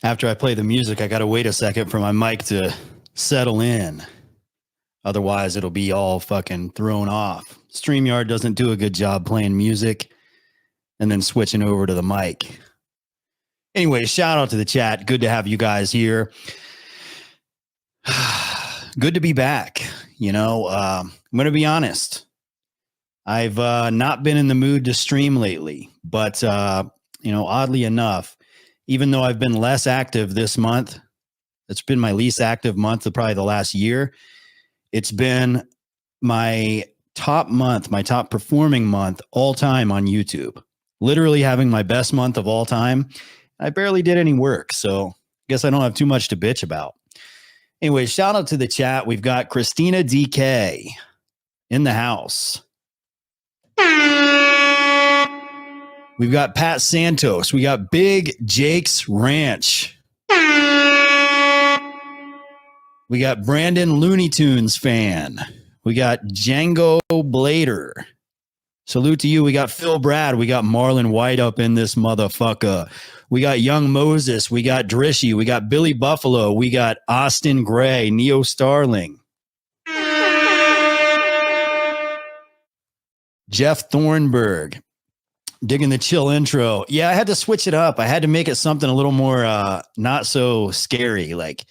After I play the music, I got to wait a second for my mic to settle in. Otherwise, it'll be all fucking thrown off. StreamYard doesn't do a good job playing music and then switching over to the mic. Anyway, shout out to the chat. Good to have you guys here. Good to be back. You know, I'm going to be honest. I've not been in the mood to stream lately, but, you know, oddly enough, even though I've been less active this month, it's been my least active month of probably the last year. It's been my top month, my top performing month all time on YouTube. Literally having my best month of all time. I barely did any work, so I guess I don't have too much to bitch about. Anyway, shout out to the chat. We've got Christina DK in the house. We've got Pat Santos. We got Big Jake's Ranch. We got Brandon Looney Tunes fan. We got Django Blader. Salute to you. We got Phil Brad. We got Marlon White up in this motherfucker. We got Young Moses. We got Drishy. We got Billy Buffalo. We got Austin Gray, Neo Starling. Jeff Thornburg. Digging the chill intro. Yeah, I had to switch it up. I had to make it something a little more not so scary. Like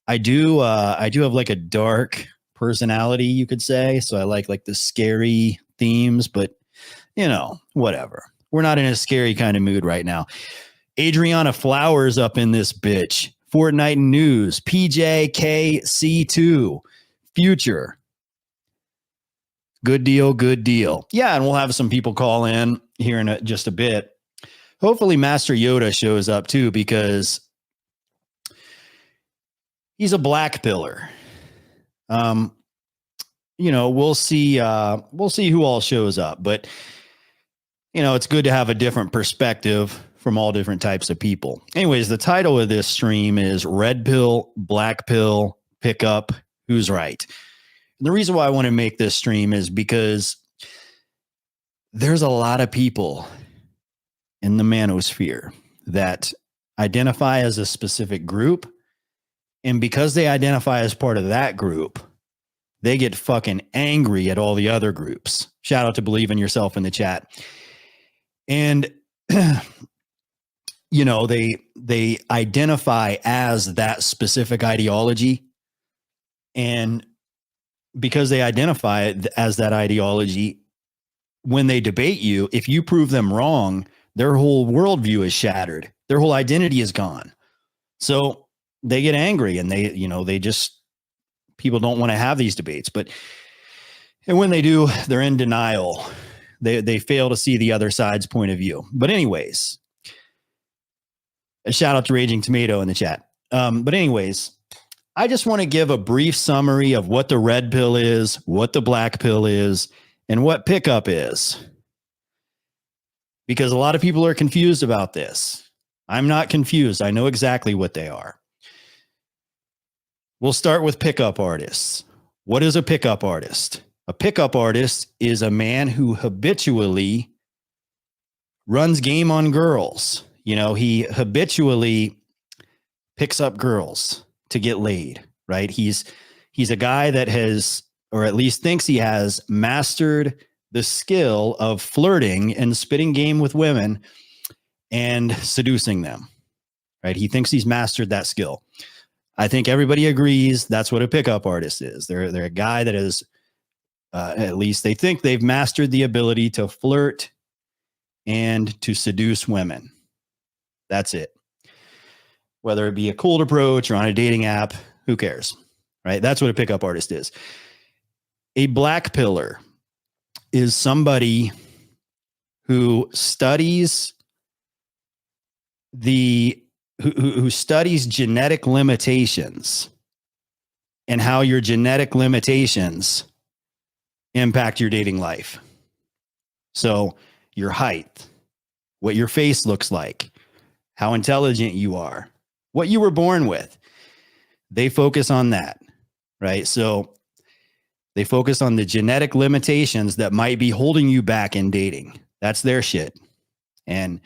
I do have like a dark personality, you could say. So I like the scary themes, but you know, whatever. We're not in a scary kind of mood right now. Adriana Flowers up in this bitch. Fortnite News, PJKC2, Future. Good deal, good deal. Yeah, and we'll have some people call in here in just a bit. Hopefully Master Yoda shows up too, because he's a black pillar. You know, we'll see who all shows up, but you know, it's good to have a different perspective from all different types of people. Anyways, the title of this stream is Red Pill, Black Pill, Pick Up, Who's Right? And the reason why I want to make this stream is because there's a lot of people in the manosphere that identify as a specific group. And because they identify as part of that group, they get fucking angry at all the other groups. Shout out to Believe in Yourself in the chat. And, you know, they identify as that specific ideology. And because they identify as that ideology, when they debate you, if you prove them wrong, their whole worldview is shattered. Their whole identity is gone. So they get angry and people don't want to have these debates. And when they do, they're in denial. They fail to see the other side's point of view. But anyways, a shout out to Raging Tomato in the chat. But anyways, I just want to give a brief summary of what the red pill is, what the black pill is, and what pickup is. Because a lot of people are confused about this. I'm not confused. I know exactly what they are. We'll start with pickup artists. What is a pickup artist? A pickup artist is a man who habitually runs game on girls. You know, he habitually picks up girls to get laid, right? He's a guy that has, or at least thinks he has, mastered the skill of flirting and spitting game with women and seducing them, right? He thinks he's mastered that skill. I think everybody agrees that's what a pickup artist is. They're a guy that is, at least they think they've mastered the ability to flirt and to seduce women. That's it. Whether it be a cold approach or on a dating app, who cares, right? That's what a pickup artist is. A black pillar is somebody who studies who studies genetic limitations and how your genetic limitations impact your dating life. So your height, what your face looks like, how intelligent you are, what you were born with. They focus on that, right? So they focus on the genetic limitations that might be holding you back in dating. That's their shit. And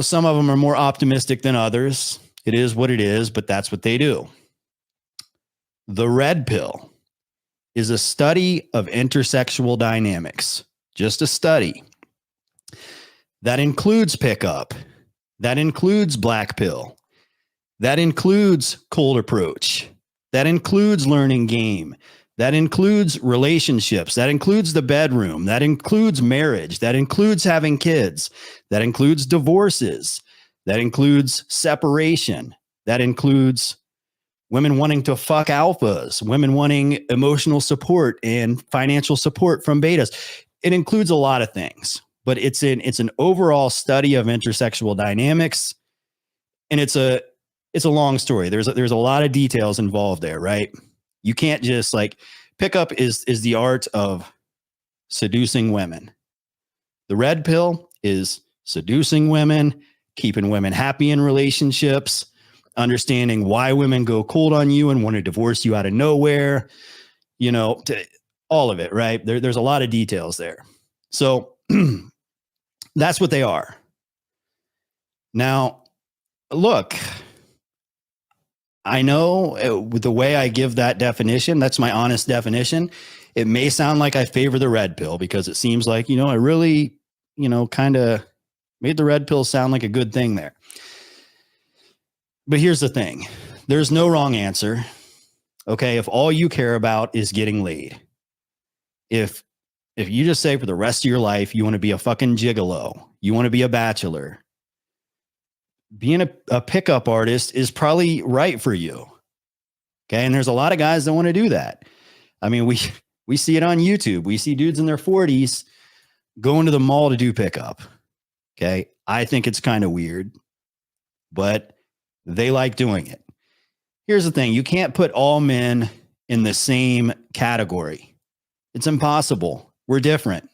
Some of them are more optimistic than others. It is what it is, but that's what they do. The red pill is a study of intersexual dynamics, just a study that includes pickup, that includes black pill, that includes cold approach, that includes learning game, that includes relationships, that includes the bedroom, that includes marriage, that includes having kids, that includes divorces, that includes separation, that includes women wanting to fuck alphas, women wanting emotional support and financial support from betas. It includes a lot of things, but it's an overall study of intersexual dynamics, and it's a long story. There's a lot of details involved there, right? You can't just pickup is the art of seducing women. The red pill is seducing women, keeping women happy in relationships, understanding why women go cold on you and want to divorce you out of nowhere, all of it, right? There's a lot of details there. So that's what they are. Now, look, I know the way I give that definition, that's my honest definition. It may sound like I favor the red pill because it seems like, I really, kind of made the red pill sound like a good thing there. But here's the thing. There's no wrong answer. Okay. If all you care about is getting laid, if you just say for the rest of your life, you want to be a fucking gigolo, you want to be a bachelor, being a pickup artist is probably right for you. Okay. And there's a lot of guys that want to do that. I mean, we see it on YouTube. We see dudes in their 40s going to the mall to do pickup. Okay. I think it's kind of weird, but they like doing it. Here's the thing. You can't put all men in the same category. It's impossible. We're different,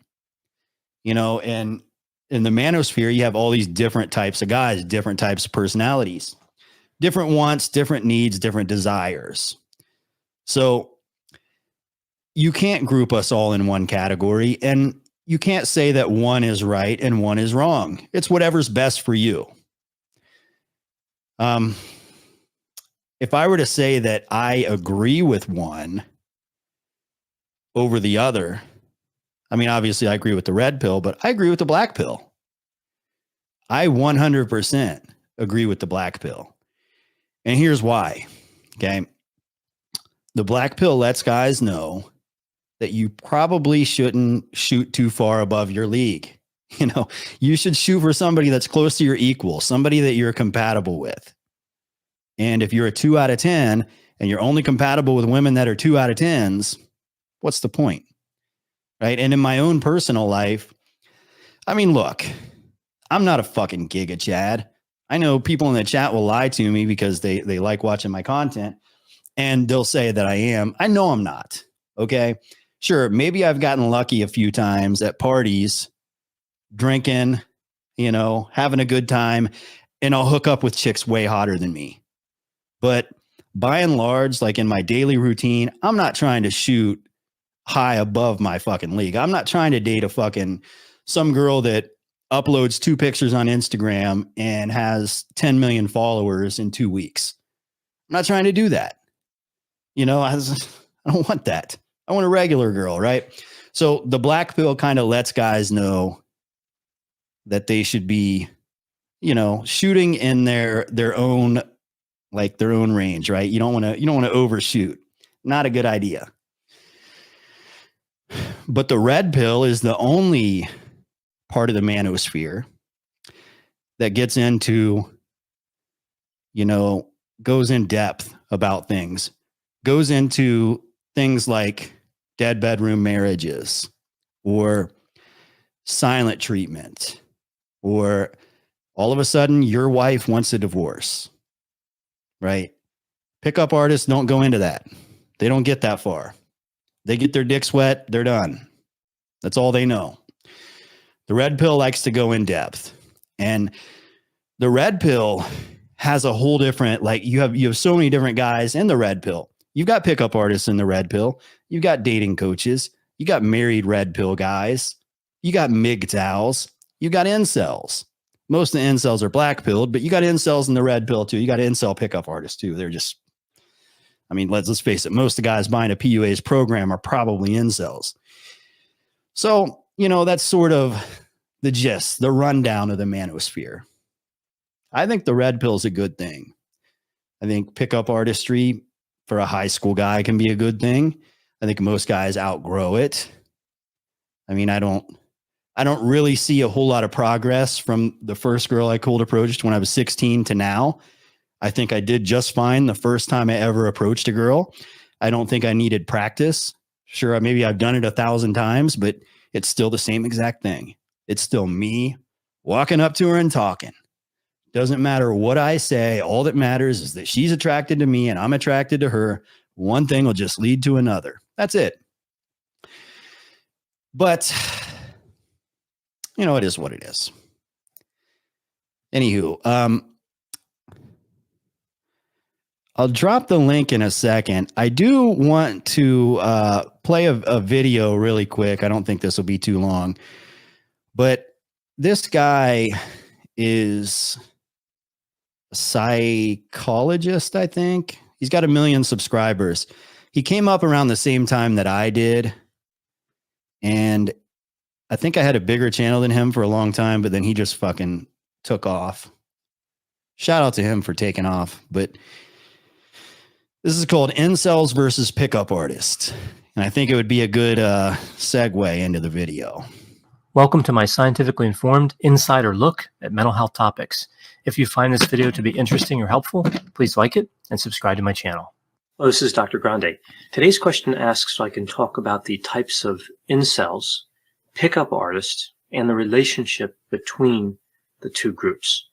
and in the manosphere, you have all these different types of guys, different types of personalities, different wants, different needs, different desires. So you can't group us all in one category, and you can't say that one is right and one is wrong. It's whatever's best for you. If I were to say that I agree with one over the other, I mean, obviously I agree with the red pill, but I agree with the black pill. I 100% agree with the black pill. And here's why. Okay. The black pill lets guys know that you probably shouldn't shoot too far above your league. You should shoot for somebody that's close to your equal, somebody that you're compatible with. And if you're a 2 out of 10 and you're only compatible with women that are 2 out of 10s, what's the point? Right. And in my own personal life, I mean, look, I'm not a fucking giga Chad. I know people in the chat will lie to me because they like watching my content and they'll say that I am. I know I'm not. Okay. Sure. Maybe I've gotten lucky a few times at parties, drinking, having a good time, and I'll hook up with chicks way hotter than me. But by and large, like in my daily routine, I'm not trying to shoot high above my fucking league. I'm not trying to date some girl that uploads 2 pictures on Instagram and has 10 million followers in 2 weeks. I'm not trying to do that. I don't want that. I want a regular girl, right? So the black pill kind of lets guys know that they should be, shooting in their own range, right? You don't want to overshoot. Not a good idea. But the red pill is the only part of the manosphere that gets into, goes in depth about things, goes into things like dead bedroom marriages or silent treatment, or all of a sudden your wife wants a divorce, right? Pickup artists don't go into that. They don't get that far. They get their dicks wet, they're done. That's all they know. The red pill likes to go in depth. And the red pill has a whole different, you have so many different guys in the red pill. You've got pickup artists in the red pill. You've got dating coaches. You got married red pill guys. You got MGTOWs. You got incels. Most of the incels are black pilled, but you got incels in the red pill too. You got incel pickup artists too. They're just, I mean, let's face it. Most of the guys buying a PUA's program are probably incels. So, that's sort of the gist, the rundown of the manosphere. I think the red pill is a good thing. I think pickup artistry for a high school guy can be a good thing. I think most guys outgrow it. I mean, I don't really see a whole lot of progress from the first girl I cold approached when I was 16 to now. I think I did just fine the first time I ever approached a girl. I don't think I needed practice. Sure, maybe I've done it 1,000 times, but it's still the same exact thing. It's still me walking up to her and talking. Doesn't matter what I say. All that matters is that she's attracted to me and I'm attracted to her. One thing will just lead to another. That's it. But, it is what it is. Anywho, I'll drop the link in a second. I do want to play a video really quick. I don't think this will be too long. But this guy is a psychologist, I think. He's got 1 million subscribers. He came up around the same time that I did. And I think I had a bigger channel than him for a long time, but then he just fucking took off. Shout out to him for taking off. But this is called Incels versus Pickup Artists. And I think it would be a good segue into the video. Welcome to my scientifically informed insider look at mental health topics. If you find this video to be interesting or helpful, please like it and subscribe to my channel. Hello, this is Dr. Grande. Today's question asks so I can talk about the types of incels, pickup artists, and the relationship between the two groups.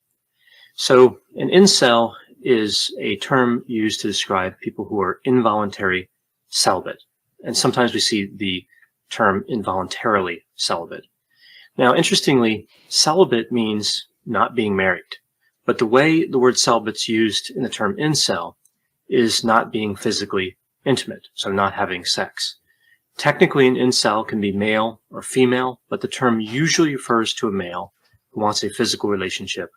So an incel is a term used to describe people who are involuntary celibate. And sometimes we see the term involuntarily celibate. Now, interestingly, celibate means not being married. But the way the word celibate's used in the term incel is not being physically intimate, so not having sex. Technically, an incel can be male or female, but the term usually refers to a male who wants a physical relationship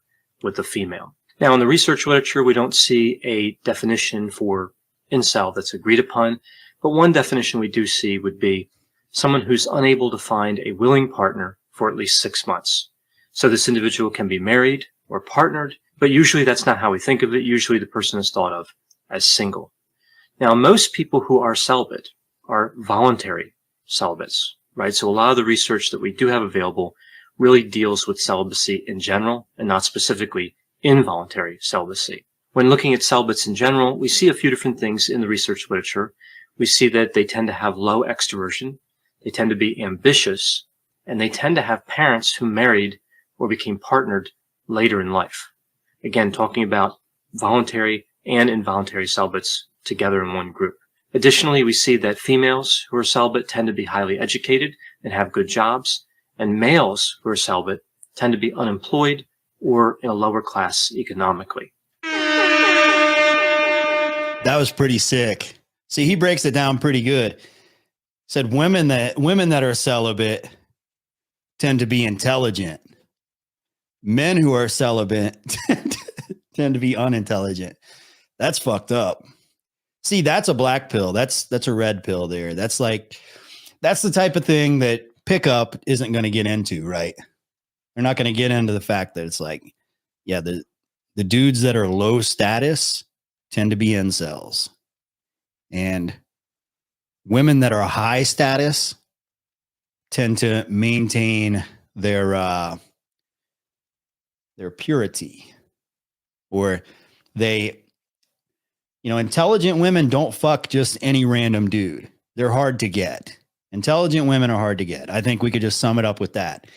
with a female. Now, in the research literature, we don't see a definition for incel that's agreed upon, but one definition we do see would be someone who's unable to find a willing partner for at least 6 months. So this individual can be married or partnered, but usually that's not how we think of it. Usually the person is thought of as single. Now, most people who are celibate are voluntary celibates, right? So a lot of the research that we do have available really deals with celibacy in general and not specifically involuntary celibacy. When looking at celibates in general, we see a few different things in the research literature. We see that they tend to have low extroversion, they tend to be ambitious, and they tend to have parents who married or became partnered later in life. Again, talking about voluntary and involuntary celibates together in one group. Additionally, we see that females who are celibate tend to be highly educated and have good jobs, and males who are celibate tend to be unemployed or in a lower class economically. That was pretty sick. See, he breaks it down pretty good. Said women that are celibate tend to be intelligent. Men who are celibate tend to be unintelligent. That's fucked up. See, that's a black pill. That's a red pill there. That's the type of thing that pickup isn't going to get into, right? They're not going to get into the fact that it's like, yeah, the dudes that are low status tend to be incels. And women that are high status tend to maintain their purity, or they, intelligent women don't fuck just any random dude. They're hard to get. Intelligent women are hard to get. I think we could just sum it up with that.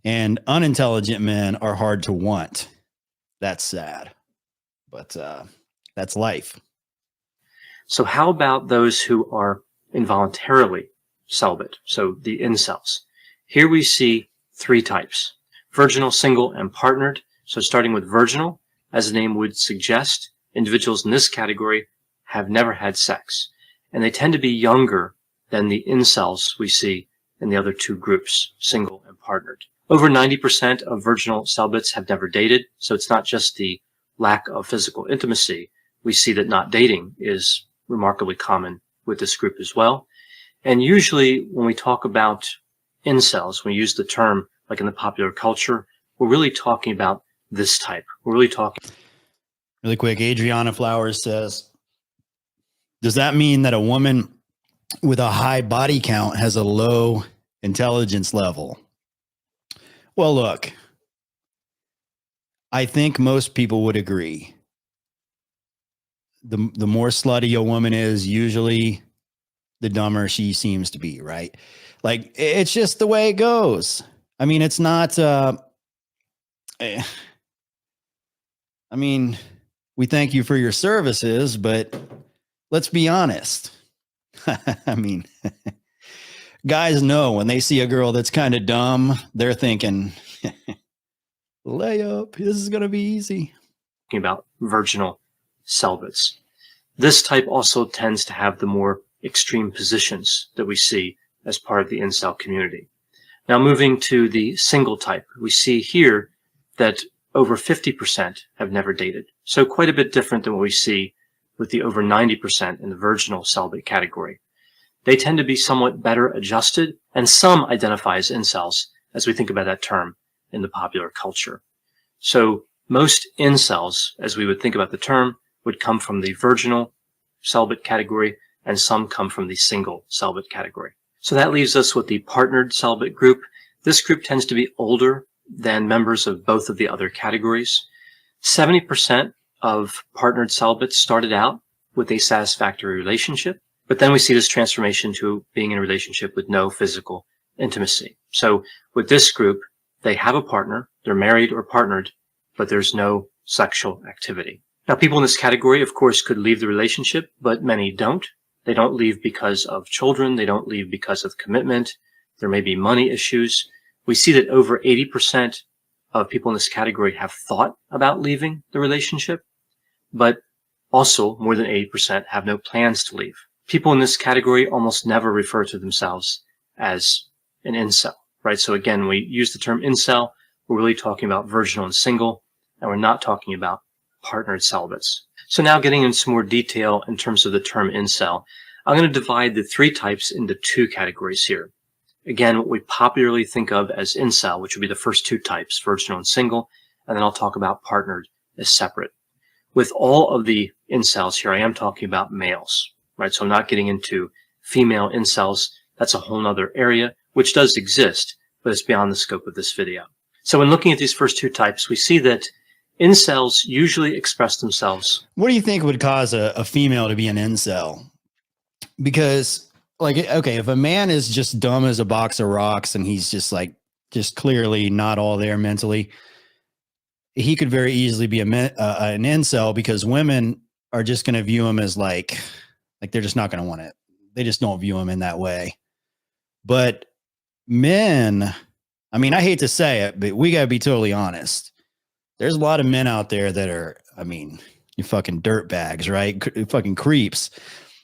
And unintelligent men are hard to want. That's sad, but that's life. So how about those who are involuntarily celibate? So the incels. Here we see 3 types: virginal, single, and partnered. So starting with virginal, as the name would suggest, individuals in this category have never had sex, and they tend to be younger than the incels we see in the other 2 groups, single and partnered. Over 90% of virginal celibates have never dated, so it's not just the lack of physical intimacy. We see that not dating is remarkably common with this group as well. And usually when we talk about incels, when we use the term like in the popular culture, we're really talking about this type. We're really talking. Really quick, Adriana Flowers says, does that mean that a woman with a high body count has a low intelligence level? Well, look, I think most people would agree. The more slutty a woman is, usually the dumber she seems to be, right? Like, it's just the way it goes. I mean, it's not, I mean, we thank you for your services, but let's be honest. I mean, guys know when they see a girl that's kind of dumb, they're thinking, layup, this is going to be easy. Talking about virginal celibates. This type also tends to have the more extreme positions that we see as part of the incel community. Now, moving to the single type, we see here that over 50% have never dated. So quite a bit different than what we see with the over 90% in the virginal celibate category. They tend to be somewhat better adjusted, and some identify as incels as we think about that term in the popular culture. So most incels, as we would think about the term, would come from the virginal celibate category, and some come from the single celibate category. So that leaves us with the partnered celibate group. This group tends to be older than members of both of the other categories. 70% of partnered celibates started out with a satisfactory relationship, but then we see this transformation to being in a relationship with no physical intimacy. So with this group, they have a partner, they're married or partnered, but there's no sexual activity. Now, people in this category, of course, could leave the relationship, but many don't. They don't leave because of children. They don't leave because of commitment. There may be money issues. We see that over 80% of people in this category have thought about leaving the relationship, but also more than 80% have no plans to leave. People in this category almost never refer to themselves as an incel, right? So again, when we use the term incel, we're really talking about virginal and single, and we're not talking about partnered celibates. So now getting into some more detail in terms of the term incel, I'm going to divide the three types into two categories here. Again, what we popularly think of as incel, which would be the first two types, virginal and single, and then I'll talk about partnered as separate. With all of the incels here, I am talking about males, right? So I'm not getting into female incels. That's a whole other area, which does exist, but it's beyond the scope of this video. So when looking at these first two types, we see that incels usually express themselves. What do you think would cause a female to be an incel? Because, like, okay, if a man is just dumb as a box of rocks and he's just clearly not all there mentally, he could very easily be an incel, because women are just going to view him as like they're just not going to want it. They just don't view him in that way. But men, I mean, I hate to say it, but we got to be totally honest. There's a lot of men out there that are, I mean, you fucking dirt bags, right? Fucking creeps.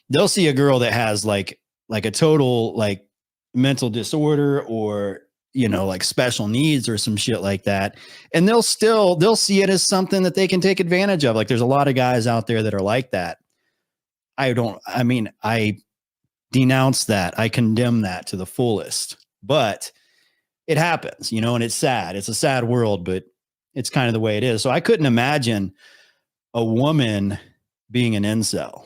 They'll see a girl that has like a total like mental disorder, or, you know, like special needs or some shit like that, and they'll see it as something that they can take advantage of. Like, there's a lot of guys out there that are like that. I denounce that. I condemn that to the fullest, but it happens, you know, and it's sad. It's a sad world, but it's kind of the way it is. So I couldn't imagine a woman being an incel.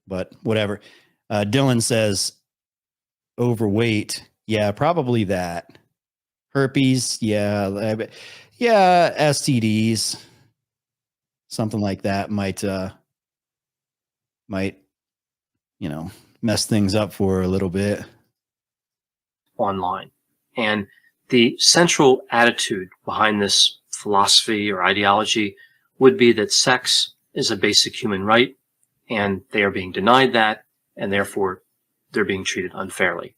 But whatever. Dylan says overweight. Yeah, probably that. Herpes. Yeah. Yeah. STDs. Something like that might, you know, mess things up for a little bit. Online. And the central attitude behind this philosophy or ideology would be that sex is a basic human right, and they are being denied that, and therefore they're being treated unfairly.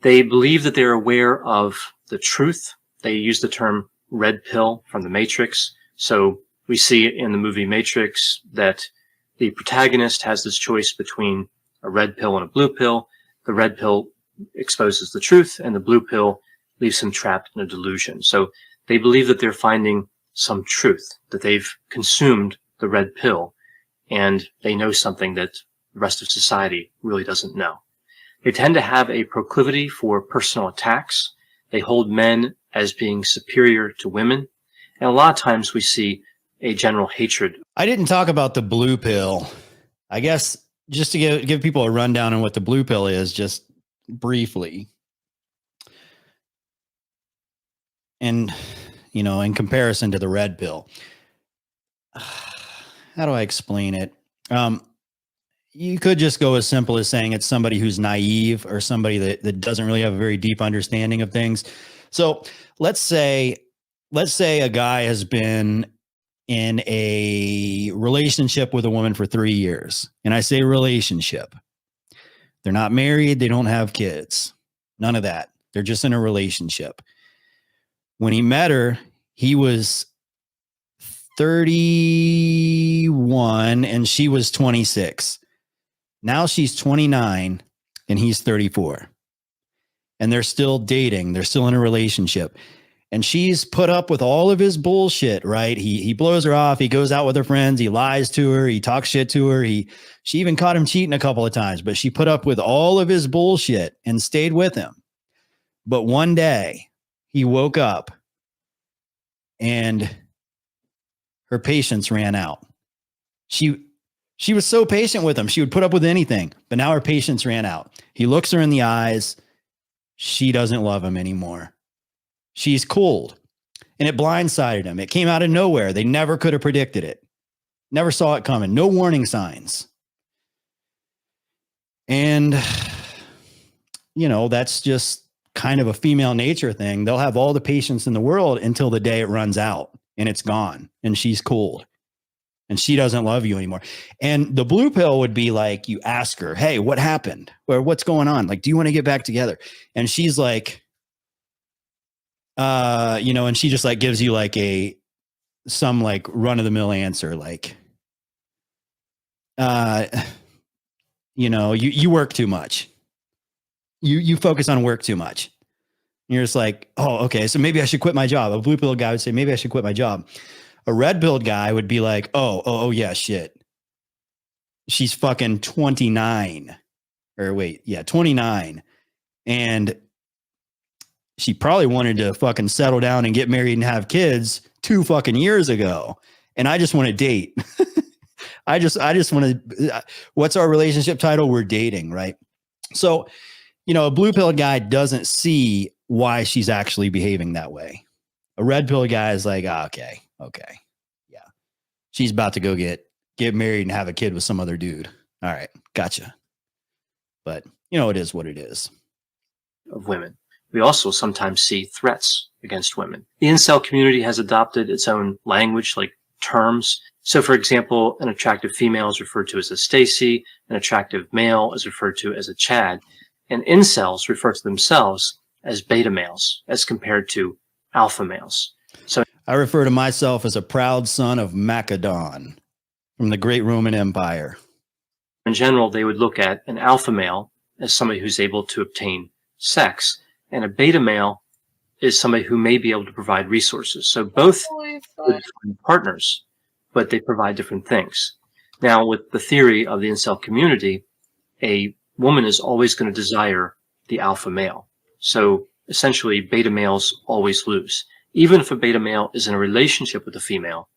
They believe that they're aware of the truth. They use the term red pill from the Matrix. So we see in the movie Matrix that the protagonist has this choice between a red pill and a blue pill. The red pill exposes the truth, and the blue pill leaves them trapped in a delusion. So they believe that they're finding some truth, that they've consumed the red pill, and they know something that the rest of society really doesn't know. They tend to have a proclivity for personal attacks. They hold men as being superior to women. And a lot of times we see a general hatred. I didn't talk about the blue pill. I guess just to give people a rundown on what the blue pill is, just briefly. And, you know, in comparison to the red pill, how do I explain it? You could just go as simple as saying it's somebody who's naive or somebody that doesn't really have a very deep understanding of things. So let's say a guy has been in a relationship with a woman for 3 years. And I say relationship. They're not married. They don't have kids. None of that. They're just in a relationship. When he met her, he was 31 and she was 26. Now she's 29 and he's 34. And they're still dating. They're still in a relationship. And she's put up with all of his bullshit, right? He blows her off. He goes out with her friends. He lies to her. He talks shit to her. She even caught him cheating a couple of times, but she put up with all of his bullshit and stayed with him. But one day he woke up and her patience ran out. She was so patient with him. She would put up with anything, but now her patience ran out. He looks her in the eyes. She doesn't love him anymore. She's cold, and it blindsided him. It came out of nowhere. They never could have predicted it. Never saw it coming. No warning signs. And, you know, that's just kind of a female nature thing. They'll have all the patience in the world until the day it runs out and it's gone and she's cold and she doesn't love you anymore. And the blue pill would be like, you ask her, hey, what happened? Or what's going on? Like, do you want to get back together? And she's like, you know, and she just like gives you like some like run of the mill answer. Like, you know, you work too much. You focus on work too much. And you're just like, oh, okay. So maybe I should quit my job. A blue pill guy would say, maybe I should quit my job. A red pilled guy would be like, oh yeah, shit. She's fucking 29 or wait. Yeah. 29. And she probably wanted to fucking settle down and get married and have kids 2 fucking years ago. And I just want to date. I just want to, what's our relationship title? We're dating, right? So, you know, a blue pill guy doesn't see why she's actually behaving that way. A red pill guy is like, okay. Yeah. She's about to go get married and have a kid with some other dude. All right. Gotcha. But you know, it is what it is. Of women. We also sometimes see threats against women. The incel community has adopted its own language, like terms. So, for example, an attractive female is referred to as a Stacy, an attractive male is referred to as a Chad, and incels refer to themselves as beta males as compared to alpha males. So, I refer to myself as a proud son of Macedon from the great Roman Empire. In general, they would look at an alpha male as somebody who's able to obtain sex, and a beta male is somebody who may be able to provide resources. So both are partners, but they provide different things. Now, with the theory of the incel community, a woman is always going to desire the alpha male. So essentially, beta males always lose. Even if a beta male is in a relationship with a female,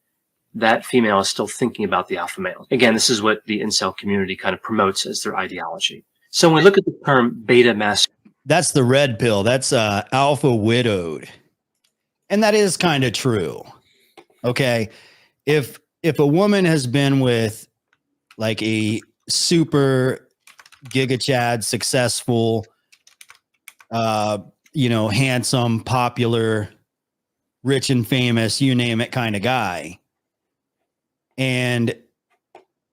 that female is still thinking about the alpha male. Again, this is what the incel community kind of promotes as their ideology. So when we look at the term beta masculine, that's the red pill. That's alpha widowed. And that is kind of true. Okay. If a woman has been with like a super giga chad, successful, you know, handsome, popular, rich and famous, you name it kind of guy, and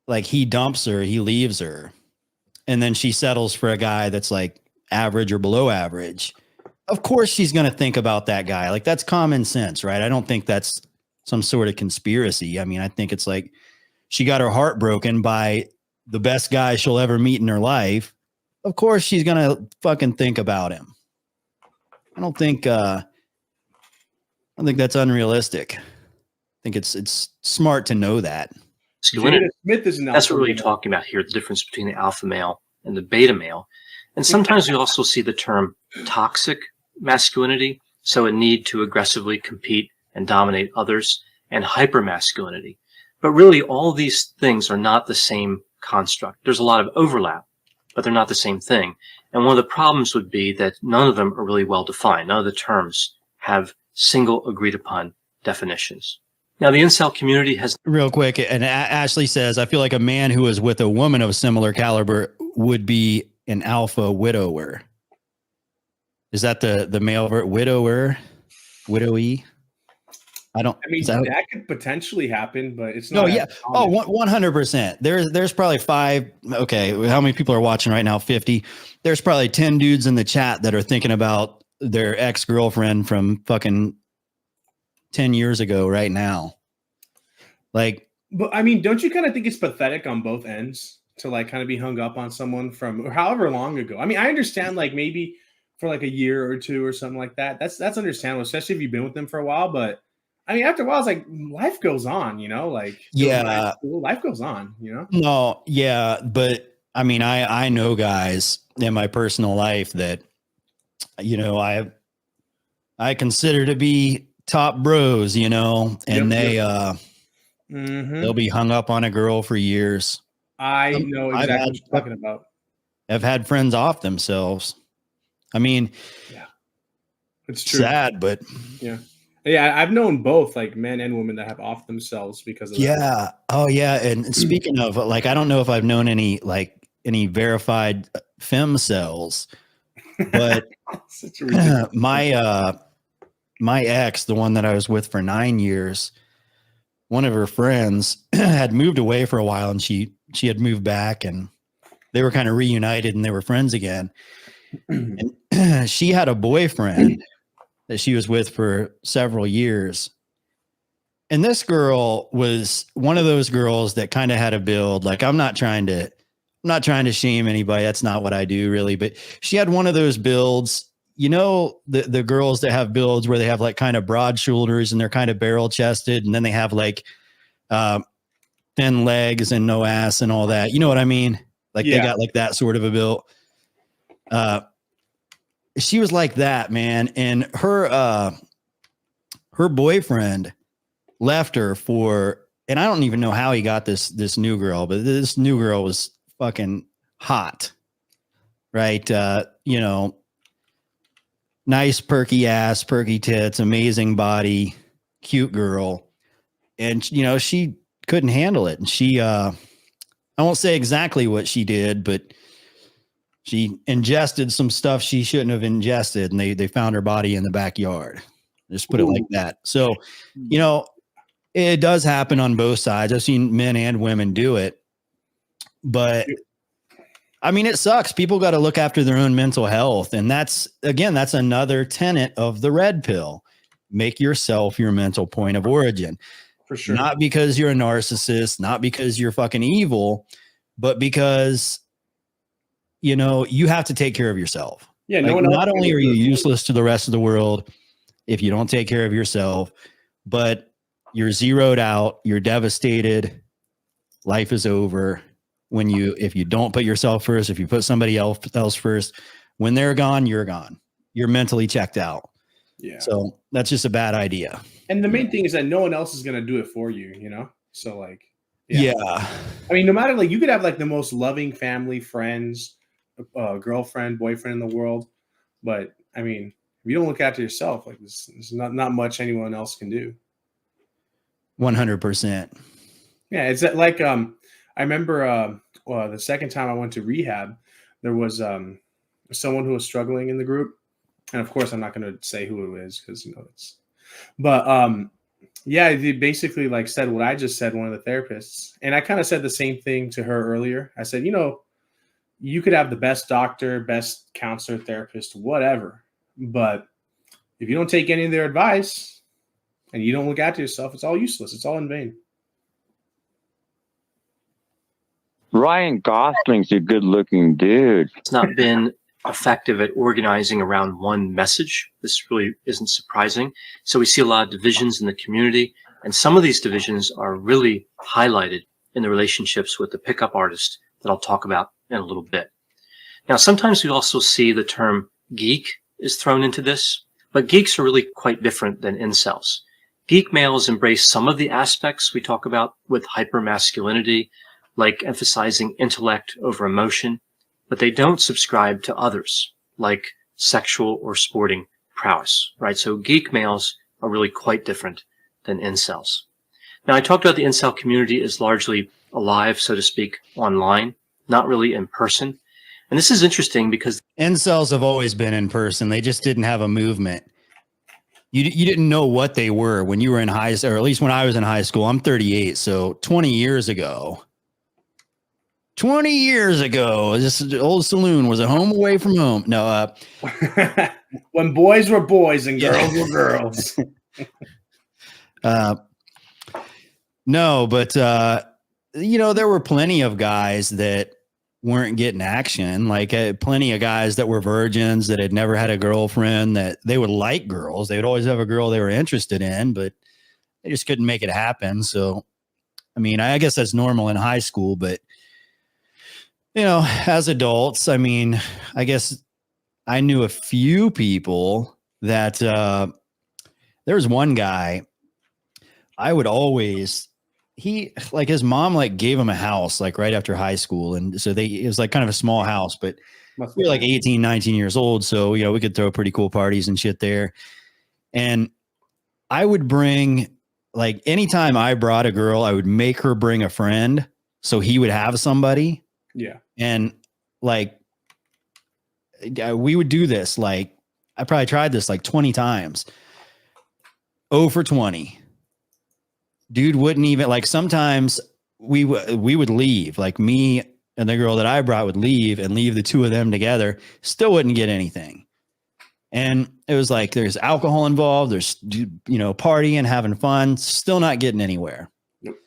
like he dumps her, he leaves her, and then she settles for a guy that's like average or below average, of course she's going to think about that guy. Like, that's common sense, right? I don't think that's some sort of conspiracy. I mean, I think it's like she got her heart broken by the best guy she'll ever meet in her life. of course she's gonna fucking think about him. I don't think that's unrealistic. I think it's smart to know that. Jada Smith is an That's alpha what we're really male. talking about here, the difference between the alpha male and the beta male. And sometimes we also see the term toxic masculinity, so a need to aggressively compete and dominate others, and hypermasculinity. But really, all of these things are not the same construct. There's a lot of overlap, but they're not the same thing. And one of the problems would be that none of them are really well defined. None of the terms have single agreed upon definitions. Now, the incel community has... Real quick, and Ashley says, I feel like a man who is with a woman of similar caliber would be an alpha widower. Is that the male widower? Widowy? I mean, that could potentially happen, but it's not. No, yeah. Oh, 100%. There's probably 5. Okay. How many people are watching right now? 50. There's probably 10 dudes in the chat that are thinking about their ex-girlfriend from fucking 10 years ago right now. Like, but I mean, don't you kind of think it's pathetic on both ends to like kind of be hung up on someone from however long ago? I mean, I understand like maybe for like a year or two or something like that. That's understandable, especially if you've been with them for a while. But I mean, after a while, it's like life goes on, you know, like yeah, life goes on, you know? No, yeah. But I mean, I know guys in my personal life that, you know, I consider to be top bros, you know, and they'll be hung up on a girl for years. I know exactly what you're talking about. I've had friends off themselves. I mean, yeah, it's true. Sad, but yeah. I've known both like men and women that have off themselves because of that. Oh yeah. And speaking of, like, I don't know if I've known any verified fem cells, but my ex, the one that I was with for 9 years, one of her friends had moved away for a while, and she had moved back, and they were kind of reunited and they were friends again. And she had a boyfriend that she was with for several years. And this girl was one of those girls that kind of had a build. Like, I'm not trying to shame anybody. That's not what I do really. But she had one of those builds, you know, the girls that have builds where they have like kind of broad shoulders and they're kind of barrel chested. And then they have like thin legs and no ass and all that. You know what I mean? Like they got like that sort of a build. She was like that, man. And her boyfriend left her for, and I don't even know how he got this new girl, but this new girl was fucking hot, right? You know, nice, perky ass, perky tits, amazing body, cute girl. And, you know, she couldn't handle it. And she, I won't say exactly what she did, but she ingested some stuff she shouldn't have ingested, and they found her body in the backyard. Just put it like that. So, you know, it does happen on both sides. I've seen men and women do it, but I mean, it sucks. People got to look after their own mental health. And that's another tenet of the red pill. Make yourself your mental point of origin. For sure. Not because you're a narcissist, not because you're fucking evil, but because, you know, you have to take care of yourself. Yeah. Like, not only are you useless to the rest of the world if you don't take care of yourself, but you're zeroed out, you're devastated. Life is over if you don't put yourself first, if you put somebody else first, when they're gone, you're gone. You're mentally checked out. Yeah. So that's just a bad idea. And the main thing is that no one else is going to do it for you, you know? So like, yeah. I mean, no matter, like, you could have like the most loving family, friends, girlfriend, boyfriend in the world. But I mean, if you don't look after yourself, like there's not much anyone else can do. 100%. Yeah. It's like, I remember the second time I went to rehab, there was someone who was struggling in the group. And of course, I'm not going to say who it is because, you know, yeah, they basically like said what I just said, one of the therapists. And I kind of said the same thing to her earlier. I said, you know, you could have the best doctor, best counselor, therapist, whatever. But if you don't take any of their advice and you don't look after yourself, it's all useless. It's all in vain. Ryan Gosling's a good-looking dude. It's not been effective at organizing around one message. This really isn't surprising. So we see a lot of divisions in the community, and some of these divisions are really highlighted in the relationships with the pickup artist that I'll talk about in a little bit. Now, sometimes we also see the term geek is thrown into this, but geeks are really quite different than incels. Geek males embrace some of the aspects we talk about with hypermasculinity, like emphasizing intellect over emotion, but they don't subscribe to others, like sexual or sporting prowess, right? So geek males are really quite different than incels. Now, I talked about the incel community is largely alive, so to speak, online, not really in person. And this is interesting because Incels have always been in person. They just didn't have a movement. You didn't know what they were when you were in high school, or at least when I was in high school. I'm 38, so 20 years ago. 20 years ago, this old saloon was a home away from home. No, when boys were boys and girls were girls. No, but there were plenty of guys that weren't getting action. Like plenty of guys that were virgins that had never had a girlfriend, that they would like girls. They would always have a girl they were interested in, but they just couldn't make it happen. So, I mean, I guess that's normal in high school, but as adults, I mean, I guess I knew a few people that there was one guy I would always, his mom gave him a house right after high school. And so it was kind of a small house, but we were 18, 19 years old. So, we could throw pretty cool parties and shit there. And I would bring anytime I brought a girl, I would make her bring a friend. So he would have somebody. Yeah. And we would do this. I probably tried this 20 times. 0 for 20. Dude wouldn't even sometimes we would leave, me and the girl that I brought would leave and leave the two of them together. Still wouldn't get anything. And it was there's alcohol involved. There's, partying, having fun, still not getting anywhere. Nope.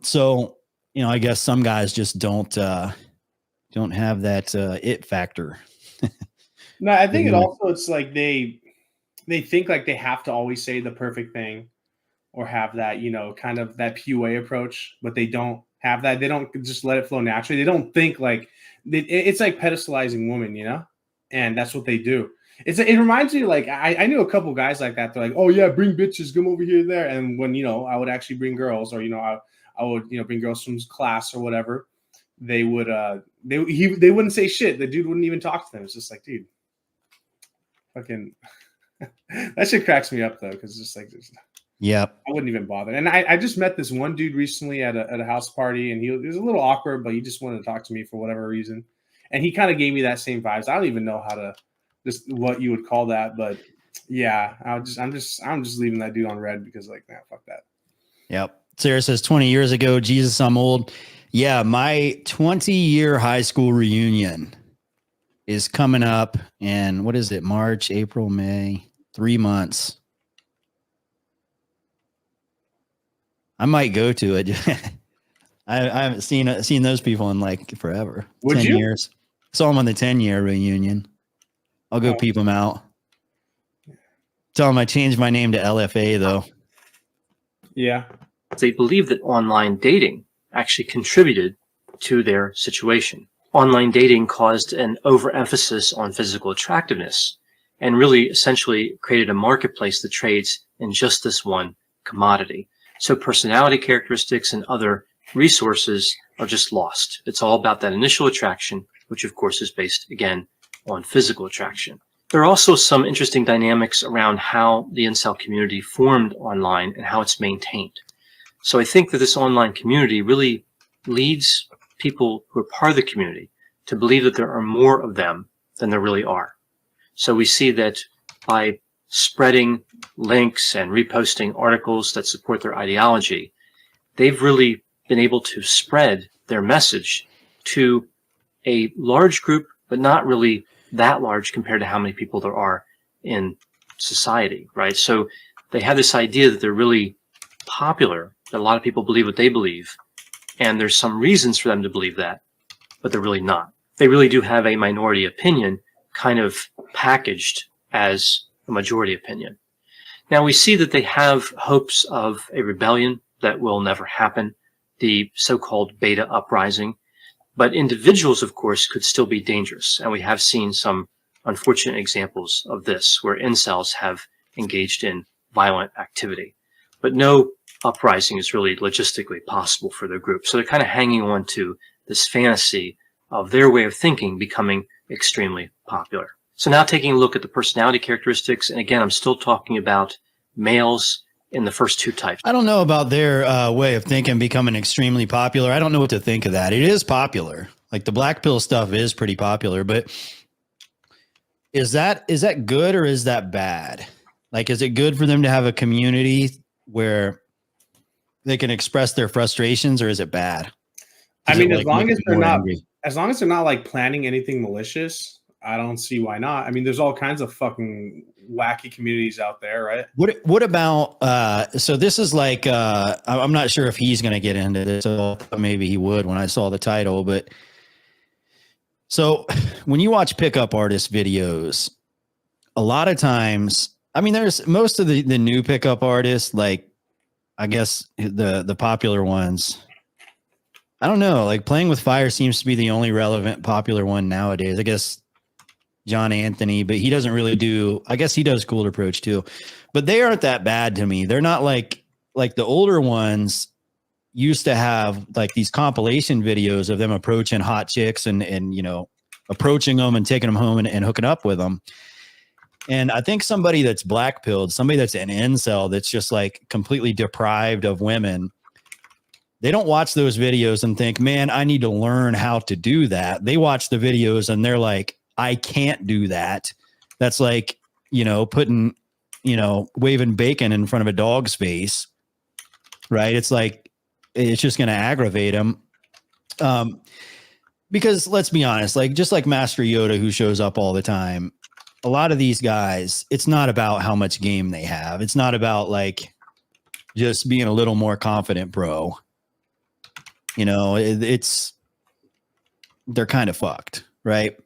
So, I guess some guys just don't have that it factor. No, I think it's they think they have to always say the perfect thing or have that, kind of that PUA approach, but they don't have that. They don't just let it flow naturally. They don't think it's like pedestalizing women, and that's what they do. It reminds me I knew a couple guys like that. They're like, oh yeah, bring bitches, come over here, there. And when, I would actually bring girls, or, I would, bring girls from class or whatever. They would, they wouldn't say shit. The dude wouldn't even talk to them. It's just dude, fucking, that shit cracks me up though. Cause it's just yeah, I wouldn't even bother. And I just met this one dude recently at a house party, and he was a little awkward, but he just wanted to talk to me for whatever reason. And he kind of gave me that same vibes. I don't even know how to what you would call that, but yeah, I'm just leaving that dude on red because nah, fuck that. Yep. Sarah says 20 years ago, Jesus, I'm old. Yeah, my 20-year high school reunion is coming up in, what is it, March, April, May, 3 months. I might go to it. I haven't seen those people in forever. Would 10 you? years. Saw them on the 10-year reunion. I'll go peep them out. Tell them I changed my name to LFA though. Yeah. they believe that online dating actually contributed to their situation. Online dating caused an overemphasis on physical attractiveness and really essentially created a marketplace that trades in just this one commodity. So personality characteristics and other resources are just lost. It's all about that initial attraction, which of course is based, again, on physical attraction. There are also some interesting dynamics around how the incel community formed online and how it's maintained. So I think that this online community really leads people who are part of the community to believe that there are more of them than there really are. So we see that by spreading links and reposting articles that support their ideology, they've really been able to spread their message to a large group, but not really that large compared to how many people there are in society, right? So they have this idea that they're really popular, that a lot of people believe what they believe, And there's some reasons for them to believe that, but they're really not. They really do have a minority opinion kind of packaged as a majority opinion. Now we see that they have hopes of a rebellion that will never happen, the so-called beta uprising. But individuals, of course, could still be dangerous. And we have seen some unfortunate examples of this where incels have engaged in violent activity. But no uprising is really logistically possible for their group. So they're kind of hanging on to this fantasy of their way of thinking becoming extremely popular. So now taking a look at the personality characteristics, and again, I'm still talking about males in the first two types. I don't know about their way of thinking becoming extremely popular. I don't know what to think of that. It is popular. Like the black pill stuff is pretty popular, but is that good or is that bad? Like, is it good for them to have a community where they can express their frustrations, or is it bad? I mean, as long as they're not like planning anything malicious, I don't see why not. I mean, there's all kinds of fucking wacky communities out there, right? What about so this is like I'm not sure if he's going to get into this, so maybe he would when I saw the title, but so when you watch pickup artist videos, a lot of times, I mean, there's most of the new pickup artists, like I guess the popular ones. I don't know, like Playing with Fire seems to be the only relevant popular one nowadays. I guess John Anthony, but he doesn't really do, I guess he does Cool Approach too, but they aren't that bad to me. They're not like the older ones used to have like these compilation videos of them approaching hot chicks and you know, approaching them and taking them home and hooking up with them. And I think somebody that's black pilled, somebody that's an incel, that's just like completely deprived of women, they don't watch those videos and think, man, I need to learn how to do that. They watch the videos and they're like, I can't do that. That's like, you know, putting, you know, waving bacon in front of a dog's face, right? It's like, it's just going to aggravate them. Because let's be honest, like just like Master Yoda, who shows up all the time, a lot of these guys, it's not about how much game they have. It's not about like just being a little more confident bro. You know, they're kind of fucked, right?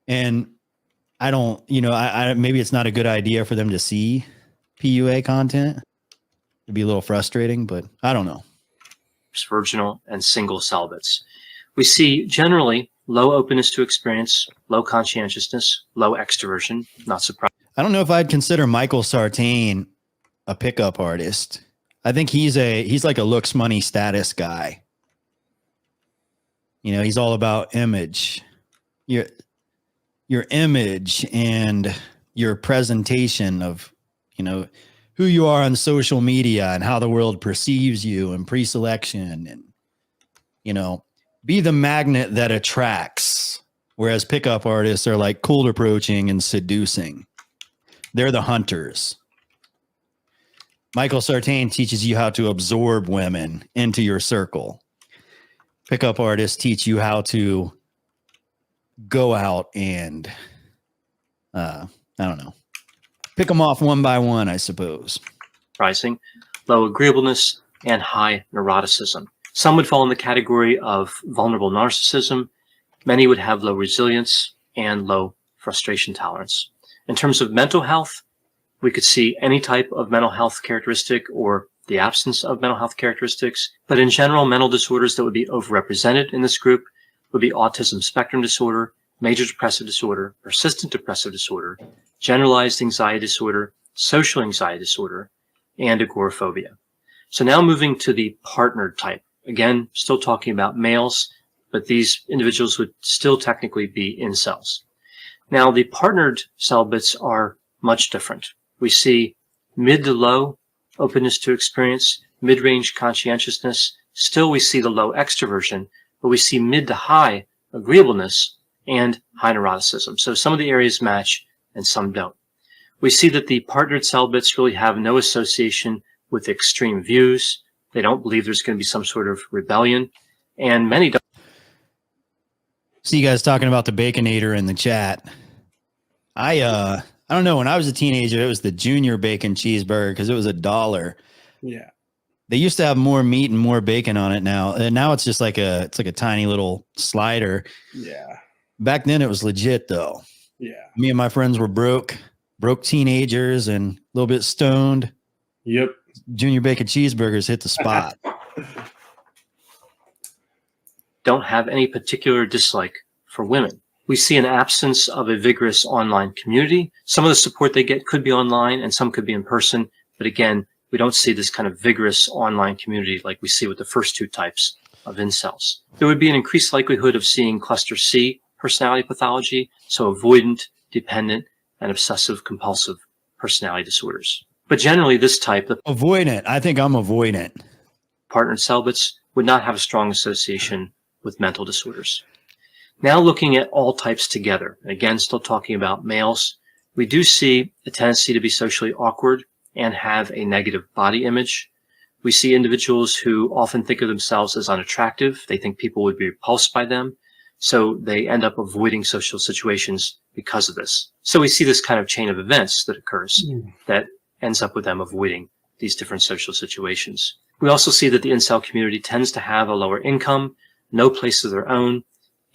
And I don't, you know, I maybe it's not a good idea for them to see PUA content. It'd be a little frustrating, but I don't know. Virginal and single celibates. We see generally low openness to experience, low conscientiousness, low extroversion, not surprising. I don't know if I'd consider Michael Sartain a pickup artist. I think he's like a looks, money, status guy. You know, he's all about image. Your image and your presentation of, you know, who you are on social media and how the world perceives you and pre-selection and, you know, be the magnet that attracts. Whereas pickup artists are like cold approaching and seducing. They're the hunters. Michael Sartain teaches you how to absorb women into your circle. Pickup artists teach you how to go out and, I don't know, pick them off one by one, I suppose. Pricing, low agreeableness, and high neuroticism. Some would fall in the category of vulnerable narcissism. Many would have low resilience and low frustration tolerance. In terms of mental health, we could see any type of mental health characteristic or the absence of mental health characteristics. But in general, mental disorders that would be overrepresented in this group would be autism spectrum disorder, major depressive disorder, persistent depressive disorder, generalized anxiety disorder, social anxiety disorder, and agoraphobia. So now moving to the partnered type. Again, still talking about males, but these individuals would still technically be incels. Now, the partnered celibates are much different. We see mid to low openness to experience, mid-range conscientiousness. Still, we see the low extroversion, but we see mid to high agreeableness and high neuroticism. So some of the areas match and some don't. We see that the partnered celibates really have no association with extreme views. They don't believe there's going to be some sort of rebellion, and many don't. See you guys talking about the Baconator in the chat. I don't know. When I was a teenager, it was the junior bacon cheeseburger because it was $1. Yeah. They used to have more meat and more bacon on it now. And now it's just like a tiny little slider. Yeah. Back then it was legit though. Yeah. Me and my friends were broke teenagers and a little bit stoned. Yep. Junior bacon cheeseburgers hit the spot. Don't have any particular dislike for women. We see an absence of a vigorous online community. Some of the support they get could be online and some could be in person. But again, we don't see this kind of vigorous online community like we see with the first two types of incels. There would be an increased likelihood of seeing cluster C personality pathology, so avoidant, dependent, and obsessive compulsive personality disorders. But generally this type, the Avoidant. I think I'm avoidant. partnered celibates, would not have a strong association with mental disorders. Now looking at all types together, and again, still talking about males, we do see a tendency to be socially awkward and have a negative body image. We see individuals who often think of themselves as unattractive. They think people would be repulsed by them. So they end up avoiding social situations because of this. So we see this kind of chain of events that occurs that ends up with them avoiding these different social situations. We also see that the incel community tends to have a lower income, no place of their own,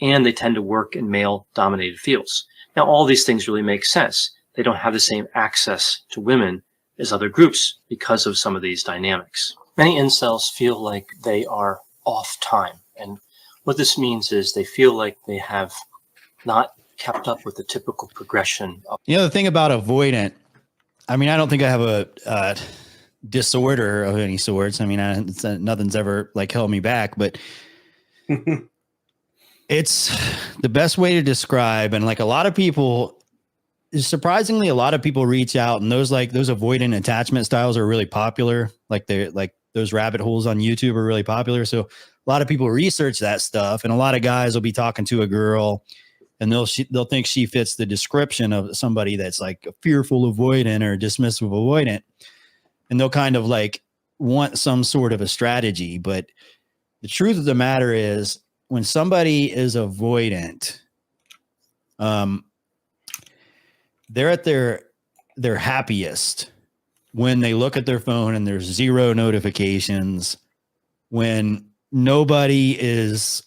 and they tend to work in male-dominated fields. Now, all these things really make sense. They don't have the same access to women as other groups because of some of these dynamics. Many incels feel like they are off time. And what this means is they feel like they have not kept up with the typical progression of The thing about avoidant, I mean, I don't think I have a disorder of any sorts. I mean, nothing's ever like held me back, but it's the best way to describe. And like a lot of people, surprisingly, a lot of people reach out, and those avoidant attachment styles are really popular. Like those rabbit holes on YouTube are really popular. So a lot of people research that stuff, and a lot of guys will be talking to a girl and they'll think she fits the description of somebody that's like a fearful avoidant or dismissive avoidant. And they'll kind of like want some sort of a strategy. But the truth of the matter is, when somebody is avoidant, they're at their happiest when they look at their phone and there's 0 notifications, when nobody is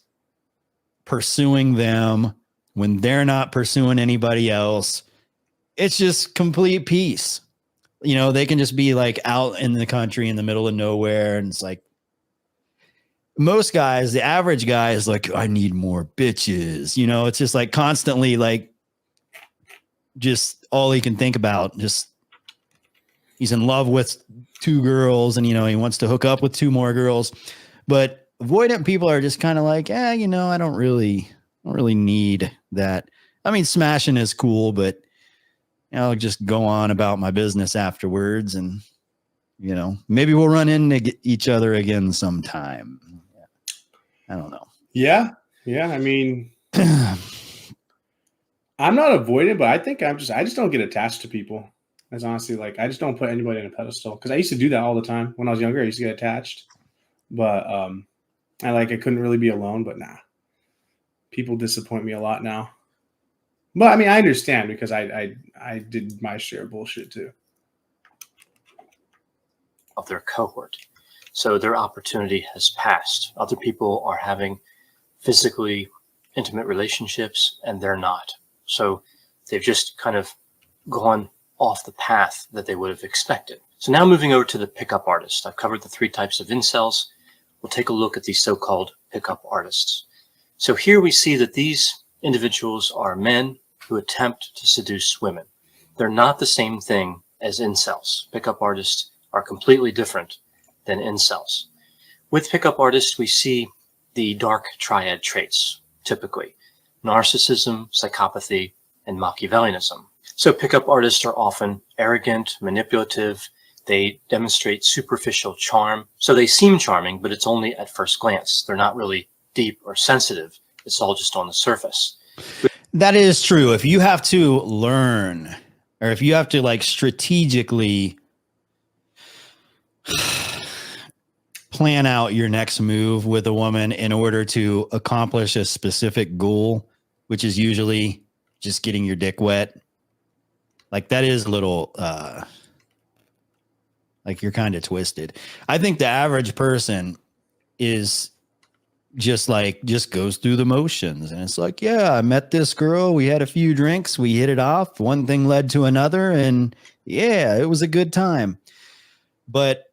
pursuing them, when they're not pursuing anybody else. It's just complete peace. They can just be like out in the country in the middle of nowhere. And it's like most guys, the average guy is like, I need more bitches. It's just like constantly like just all he can think about. Just he's in love with 2 girls and, he wants to hook up with 2 more girls. But avoidant people are just kind of like, I don't really need that. I mean, smashing is cool, but I'll just go on about my business afterwards. And, maybe we'll run into each other again sometime. I don't know. Yeah. Yeah. I mean, I'm not avoidant, but I think I just don't get attached to people. That's honestly like, I just don't put anybody on a pedestal, because I used to do that all the time when I was younger. I used to get attached, but I couldn't really be alone. But nah, people disappoint me a lot now. But I mean, I understand, because I did my share of bullshit too. of their cohort. So their opportunity has passed. Other people are having physically intimate relationships and they're not. So they've just kind of gone off the path that they would have expected. So now moving over to the pickup artist. I've covered the 3 types of incels. We'll take a look at these so-called pickup artists. So here we see that these individuals are men who attempt to seduce women. They're not the same thing as incels. Pickup artists are completely different than incels. With pickup artists, we see the dark triad traits, typically narcissism, psychopathy, and Machiavellianism. So pickup artists are often arrogant, manipulative. They demonstrate superficial charm. So they seem charming, but it's only at first glance. They're not really deep or sensitive. It's all just on the surface. That is true. If you have to learn, or if you have to like strategically plan out your next move with a woman in order to accomplish a specific goal, which is usually just getting your dick wet, like that is a little Like you're kind of twisted. I think the average person is just goes through the motions, and it's like, yeah, I met this girl, we had a few drinks, we hit it off, one thing led to another, and yeah, it was a good time. But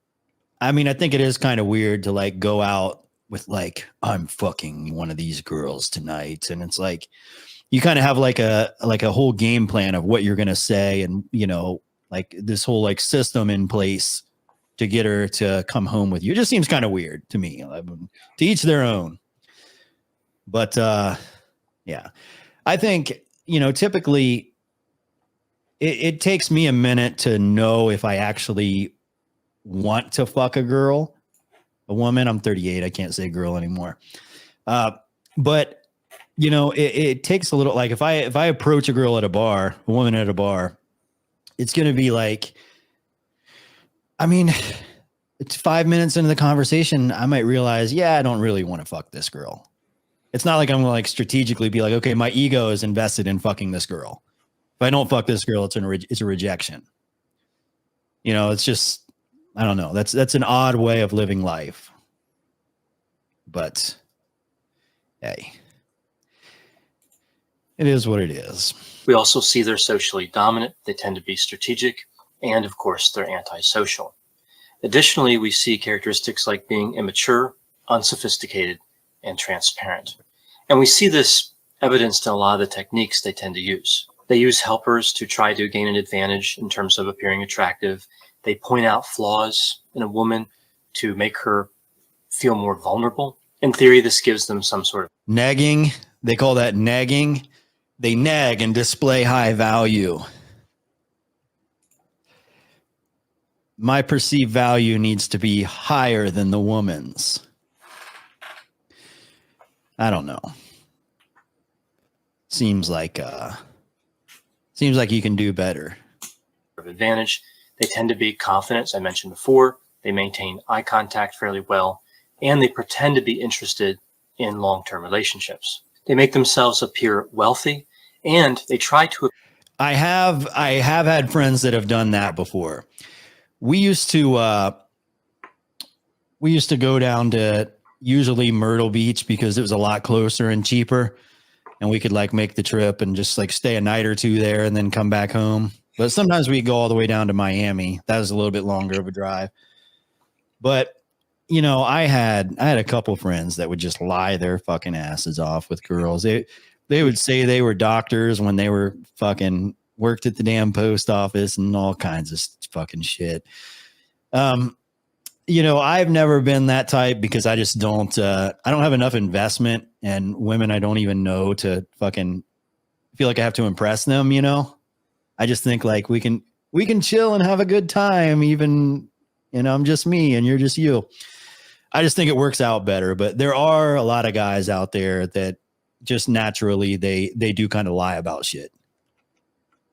I mean, I think it is kind of weird to like go out with like, I'm fucking one of these girls tonight, and it's like you kind of have like a whole game plan of what you're gonna say, and you know, like this whole like system in place to get her to come home with you. It just seems kind of weird to me. To each their own. But yeah, I think, you know, typically it takes me a minute to know if I actually want to fuck a girl, a woman. I'm 38. I can't say girl anymore. But you know, it takes a little, like if I approach a girl at a bar, a woman at a bar, it's going to be like, I mean, it's 5 minutes into the conversation, I might realize, yeah, I don't really want to fuck this girl. It's not like I'm going to like strategically be like, okay, my ego is invested in fucking this girl. If I don't fuck this girl, it's a rejection. You know, it's just, I don't know. That's an odd way of living life. But hey, it is what it is. We also see they're socially dominant. They tend to be strategic. And of course, they're antisocial. Additionally, we see characteristics like being immature, unsophisticated, and transparent. And we see this evidenced in a lot of the techniques they tend to use. They use helpers to try to gain an advantage in terms of appearing attractive. They point out flaws in a woman to make her feel more vulnerable. In theory, this gives them some sort of nagging. They call that nagging. They nag and display high value. My perceived value needs to be higher than the woman's. I don't know. Seems like you can do better. Advantage. They tend to be confident, as I mentioned before. They maintain eye contact fairly well, and they pretend to be interested in long-term relationships. They make themselves appear wealthy, and they try to. I have had friends that have done that before. We used to go down to usually Myrtle Beach because it was a lot closer and cheaper, and we could like make the trip and just like stay a night or two there and then come back home. But sometimes we go all the way down to Miami. That was a little bit longer of a drive. But you know, I had a couple friends that would just lie their fucking asses off with girls. They would say they were doctors when they were fucking worked at the damn post office and all kinds of fucking shit. You know, I've never been that type because I just don't have enough investment in women I don't even know to fucking feel like I have to impress them, you know? I just think like we can chill and have a good time, even, you know, I'm just me and you're just you. I just think it works out better, but there are a lot of guys out there that just naturally they do kind of lie about shit.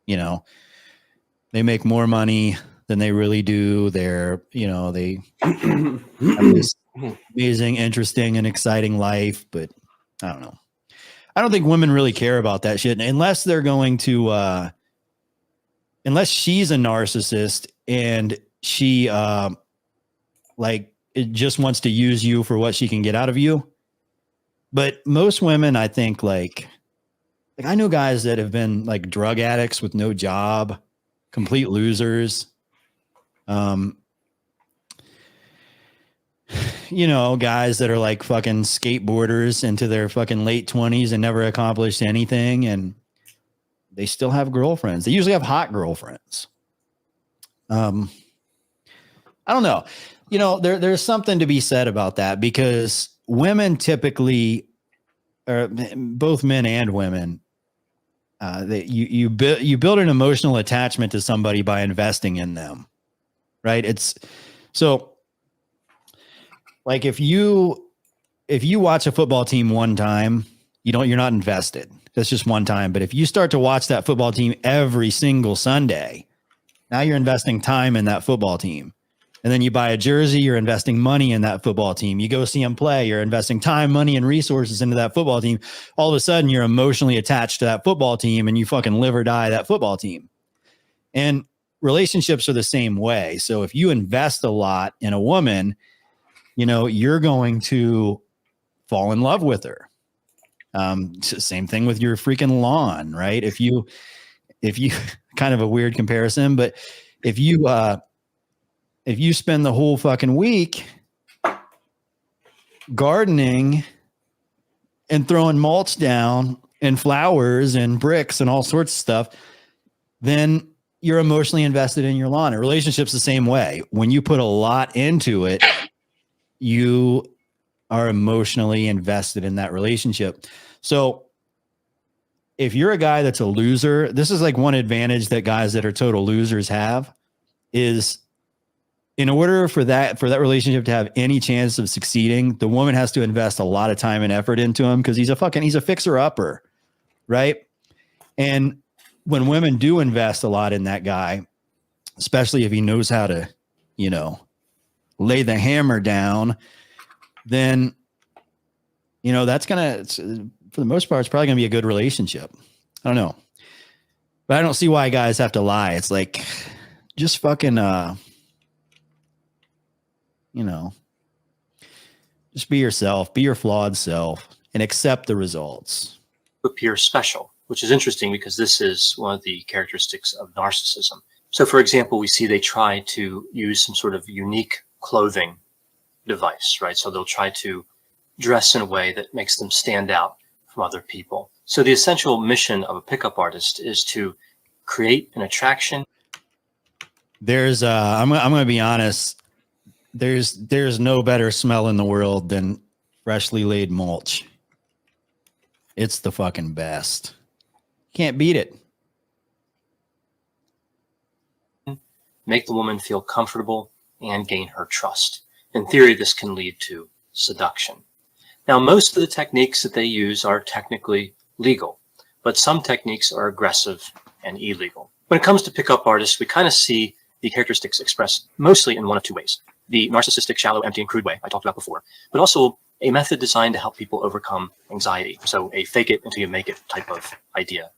You know, they make more money than they really do. They're, you know, they have this amazing, interesting, and exciting life, but I don't know. I don't think women really care about that shit unless they're going to, unless she's a narcissist and she, like, it just wants to use you for what she can get out of you. But most women, I think, like I know guys that have been like drug addicts with no job, complete losers. You know, guys that are like fucking skateboarders into their fucking late 20s and never accomplished anything, and they still have girlfriends. They usually have hot girlfriends. I don't know. You know, there's something to be said about that because women typically, or both men and women, you build an emotional attachment to somebody by investing in them, right? It's so like if you watch a football team one time, you're not invested. That's just one time. But if you start to watch that football team every single Sunday, now you're investing time in that football team. And then you buy a jersey, you're investing money in that football team. You go see them play, you're investing time, money, and resources into that football team. All of a sudden, you're emotionally attached to that football team and you fucking live or die that football team. And relationships are the same way. So if you invest a lot in a woman, you know, you're going to fall in love with her. Same thing with your freaking lawn, right? If you kind of a weird comparison, but if you spend the whole fucking week gardening and throwing mulch down and flowers and bricks and all sorts of stuff, then you're emotionally invested in your lawn. A relationship's the same way. When you put a lot into it, you are emotionally invested in that relationship. So if you're a guy that's a loser, this is like one advantage that guys that are total losers have is, in order for that relationship to have any chance of succeeding, the woman has to invest a lot of time and effort into him because he's a fixer upper, right? And when women do invest a lot in that guy, especially if he knows how to, you know, lay the hammer down, then, you know, that's for the most part, it's probably gonna be a good relationship. I don't know, but I don't see why guys have to lie. It's like, just fucking, you know, just be yourself, be your flawed self, and accept the results. Appear special, which is interesting because this is one of the characteristics of narcissism. So, for example, we see they try to use some sort of unique clothing device, right? So they'll try to dress in a way that makes them stand out from other people. So the essential mission of a pickup artist is to create an attraction. There's, I'm going to be honest. There's no better smell in the world than freshly laid mulch. It's the fucking best. Can't beat it. Make the woman feel comfortable and gain her trust. In theory, this can lead to seduction. Now, most of the techniques that they use are technically legal, but some techniques are aggressive and illegal. When it comes to pickup artists, we kind of see the characteristics expressed mostly in one of two ways. The narcissistic, shallow, empty, and crude way I talked about before, but also a method designed to help people overcome anxiety. So a fake it until you make it type of idea.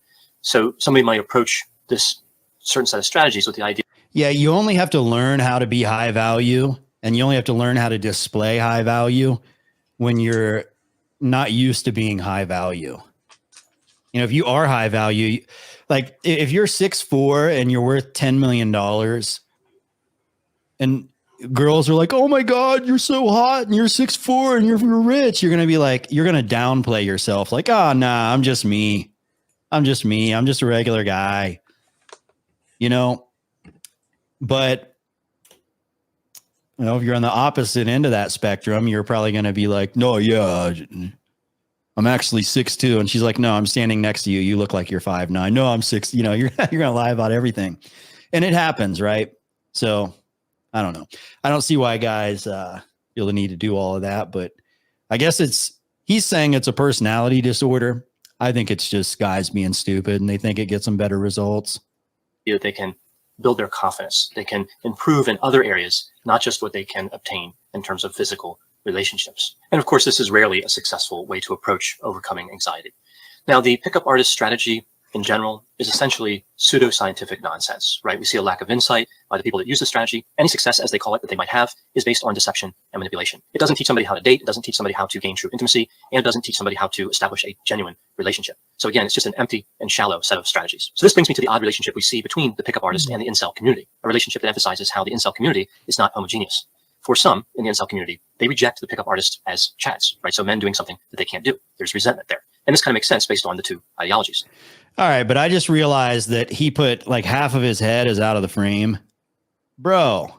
So somebody might approach this certain set of strategies with the idea. Yeah, you only have to learn how to be high value, and you only have to learn how to display high value when you're not used to being high value. You know, if you are high value, like if you're 6'4" and you're worth $10 million and girls are like, oh my God, you're so hot and you're 6'4" and you're rich, you're going to be like, you're going to downplay yourself. Like, oh, nah, I'm just me. I'm just a regular guy, you know? But, you know, if you're on the opposite end of that spectrum, you're probably going to be like, no, yeah, I'm actually 6'2". And she's like, no, I'm standing next to you. You look like you're 5'9". No, I'm 6. You know, you're going to lie about everything. And it happens, right? So I don't know. I don't see why guys feel the need to do all of that, but I guess he's saying it's a personality disorder. I think it's just guys being stupid and they think it gets them better results. They can build their confidence. They can improve in other areas, not just what they can obtain in terms of physical relationships. And of course, this is rarely a successful way to approach overcoming anxiety. Now, the pickup artist strategy in general is essentially pseudoscientific nonsense, right? We see a lack of insight by the people that use the strategy. Any success, as they call it, that they might have is based on deception and manipulation. It doesn't teach somebody how to date. It doesn't teach somebody how to gain true intimacy. And it doesn't teach somebody how to establish a genuine relationship. So again, it's just an empty and shallow set of strategies. So this brings me to the odd relationship we see between the pickup artist and the incel community, a relationship that emphasizes how the incel community is not homogeneous. For some in the incel community, they reject the pickup artist as chads, right? So men doing something that they can't do. There's resentment there. And this kind of makes sense based on the two ideologies. All right, but I just realized that he put like half of his head is out of the frame. Bro,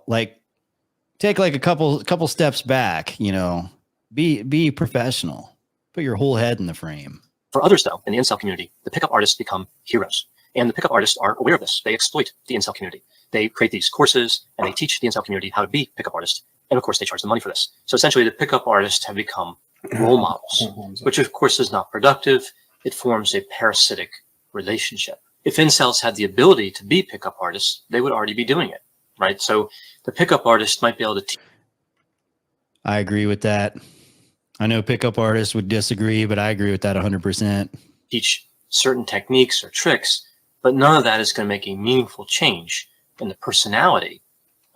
like take like a couple steps back, you know, be professional. Put your whole head in the frame. For others, though, in the incel community, the pickup artists become heroes. And the pickup artists are aware of this. They exploit the incel community. They create these courses and they teach the incel community how to be pickup artists. And of course, they charge them money for this. So essentially, the pickup artists have become role models, which of course is not productive. It forms a parasitic relationship. If incels had the ability to be pickup artists, they would already be doing it, right? So the pickup artist might be able to I agree with that. I know pickup artists would disagree, but I agree with that 100%. teach certain techniques or tricks but none of that is going to make a meaningful change in the personality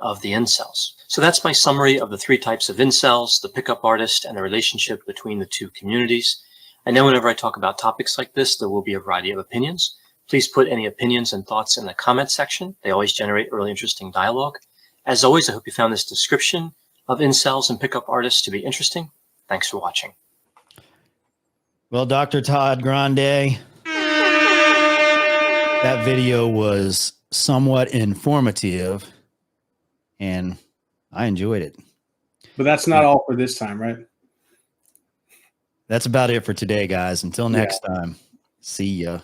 of the incels. So that's my summary of the 3 types of incels, the pickup artist, and the relationship between the 2 communities. I know whenever I talk about topics like this, there will be a variety of opinions. Please put any opinions and thoughts in the comment section. They always generate really interesting dialogue. As always, I hope you found this description of incels and pickup artists to be interesting. Thanks for watching. Well, Dr. Todd Grande, that video was somewhat informative and I enjoyed it. But that's not all for this time, right? That's about it for today, guys. Until next time, see ya.